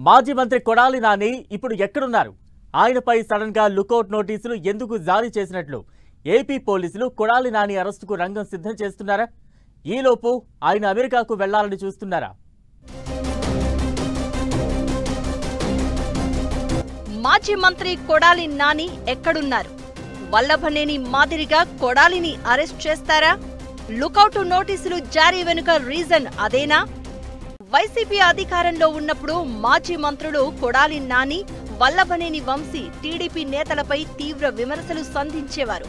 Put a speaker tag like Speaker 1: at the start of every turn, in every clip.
Speaker 1: మాజీ మంత్రి కొడాలి నాని ఇప్పుడు ఎక్కడున్నారు? ఆయనపై సడన్ గా లుకౌట్ నోటీసులు ఎందుకు జారీ చేసినట్లు ఏపీ పోలీసులు కొడాలి నాని అరెస్టుకు రంగం సిద్ధం చేస్తున్నారా? ఈలోపు ఆయన అమెరికాకు వెళ్లాలని చూస్తున్నారా?
Speaker 2: మాజీ మంత్రి కొడాలి నాని ఎక్కడున్నారు? వల్లభనేని మాదిరిగా కొడాలిని అరెస్ట్ చేస్తారా? లుకౌట్ నోటీసులు జారీ వెనుక రీజన్ అదేనా? వైసీపీ అధికారంలో ఉన్నప్పుడు మాజీ మంత్రులు కొడాలి నాని, వల్లభనేని వంశీ టీడీపీ నేతలపై తీవ్ర విమర్శలు సంధించేవారు.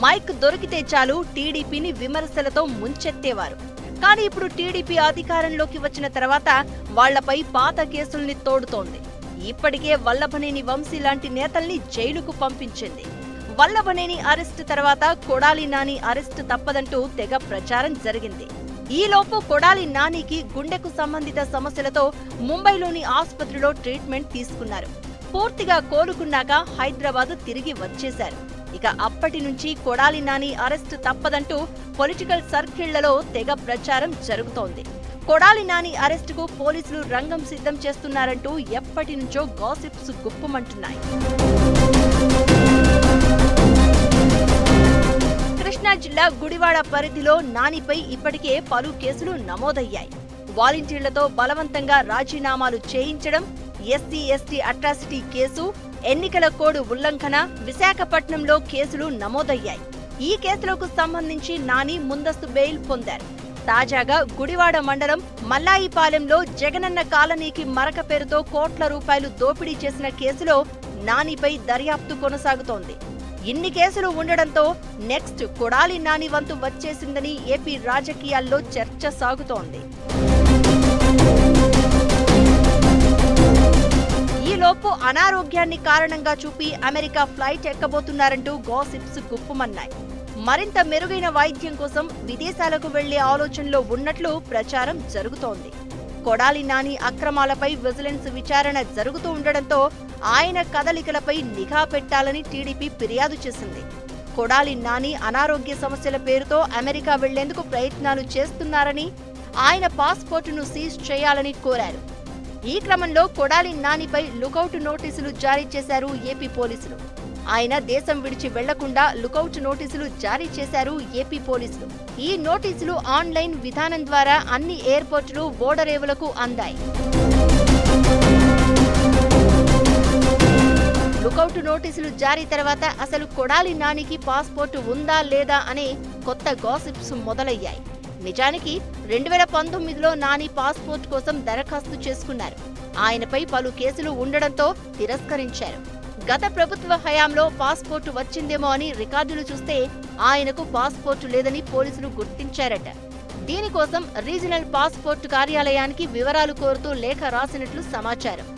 Speaker 2: మైక్ దొరికితే చాలు టీడీపీని విమర్శలతో ముంచెత్తేవారు. కానీ ఇప్పుడు టీడీపీ అధికారంలోకి వచ్చిన తర్వాత వాళ్లపై పాత కేసుల్ని తోడుతోంది. ఇప్పటికే వల్లభనేని వంశీ లాంటి నేతల్ని జైలుకు పంపించింది. వల్లభనేని అరెస్టు తర్వాత కొడాలి నాని అరెస్టు తప్పదంటూ తెగ ప్రచారం జరిగింది. ఈలోపు కొడాలి నానికి గుండెకు సంబంధిత సమస్యలతో ముంబైలోని ఆసుపత్రిలో ట్రీట్మెంట్ తీసుకున్నారు. పూర్తిగా కోలుకున్నాక హైదరాబాద్ తిరిగి వచ్చేశారు. ఇక అప్పటి నుంచి కొడాలి నాని అరెస్టు తప్పదంటూ పొలిటికల్ సర్కిళ్లలో తెగ ప్రచారం జరుగుతోంది. కొడాలి నాని అరెస్టుకు పోలీసులు రంగం సిద్ధం చేస్తున్నారంటూ ఎప్పటి నుంచో గాసిప్స్ గుప్పుమంటున్నాయి. కృష్ణా జిల్లా గుడివాడ పరిధిలో నానిపై ఇప్పటికే పలు కేసులు నమోదయ్యాయి. వాలంటీర్లతో బలవంతంగా రాజీనామాలు చేయించడం, ఎస్సీ ఎస్టీ అట్రాసిటీ కేసు, ఎన్నికల కోడ్ ఉల్లంఘన, విశాఖపట్నంలో కేసులు నమోదయ్యాయి. ఈ కేసులకు సంబంధించి నాని ముందస్తు బెయిల్ పొందారు. తాజాగా గుడివాడ మండలం మల్లాయిపాలెంలో జగనన్న కాలనీకి మరక పేరుతో కోట్ల రూపాయలు దోపిడీ చేసిన కేసులో నానిపై దర్యాప్తు కొనసాగుతోంది. ఇన్ని కేసులు ఉండడంతో నెక్స్ట్ కొడాలి నాని వంతు వచ్చేసిందని ఏపీ రాజకీయాల్లో చర్చ సాగుతోంది. ఈలోపు అనారోగ్యాన్ని కారణంగా చూపి అమెరికా ఫ్లైట్ ఎక్కబోతున్నారంటూ గాసిప్స్ గుప్పుమన్నాయి. మరింత మెరుగైన వైద్యం కోసం విదేశాలకు వెళ్లే ఆలోచనలో ఉన్నట్లు ప్రచారం జరుగుతోంది. కొడాలి నాని అక్రమాలపై విజిలెన్స్ విచారణ జరుగుతూ ఉండడంతో ఆయన కదలికలపై నిఘా పెట్టాలని టీడీపీ ఫిర్యాదు చేసింది. కొడాలి నాని అనారోగ్య సమస్యల పేరుతో అమెరికా వెళ్లేందుకు ప్రయత్నాలు చేస్తున్నారని, ఆయన పాస్పోర్టును సీజ్ చేయాలని కోరారు. ఈ క్రమంలో కొడాలి నానిపై లుకౌట్ నోటీసులు జారీ చేశారు ఏపీ పోలీసులు. ఆయన దేశం విడిచి వెళ్లకుండా లుకౌట్ నోటీసులు జారీ చేశారు ఏపీ పోలీసులు. ఈ నోటీసులు ఆన్లైన్ విధానం ద్వారా అన్ని ఎయిర్పోర్టులు, ఓడరేవులకు అందాయి. లుకౌట్ నోటీసులు జారీ తర్వాత అసలు కొడాలి నానికి పాస్పోర్టు ఉందా లేదా అనే కొత్త గాసిప్స్ మొదలయ్యాయి. నిజానికి 2019లో నాని పాస్పోర్ట్ కోసం దరఖాస్తు చేసుకున్నారు. ఆయనపై పలు కేసులు ఉండడంతో తిరస్కరించారు. గత ప్రభుత్వ హయాంలో పాస్పోర్టు వచ్చిందేమో అని రికార్డులు చూస్తే ఆయనకు పాస్పోర్టు లేదని పోలీసులు గుర్తించారట. దీనికోసం రీజనల్ పాస్పోర్టు కార్యాలయానికి వివరాలు కోరుతూ లేఖ రాసినట్లు సమాచారం.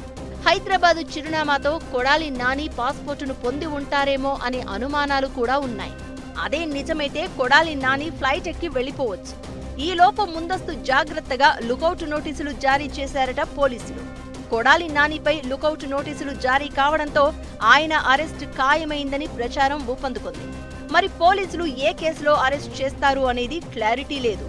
Speaker 2: హైదరాబాదు చిరునామాతో కొడాలి నాని పాస్పోర్టును పొంది ఉంటారేమో అనే అనుమానాలు కూడా ఉన్నాయి. అదే నిజమైతే కొడాలి నాని ఫ్లైట్ ఎక్కి వెళ్లిపోవచ్చు. ఈలోపు ముందస్తు జాగ్రత్తగా లుకౌట్ నోటీసులు జారీ చేశారట పోలీసులు. కొడాలి నానిపై లుకౌట్ నోటీసులు జారీ కావడంతో ఆయన అరెస్ట్ ఖాయమైందని ప్రచారం ఊపందుకుంది. మరి పోలీసులు ఏ కేసులో అరెస్ట్ చేస్తారు అనేది క్లారిటీ లేదు.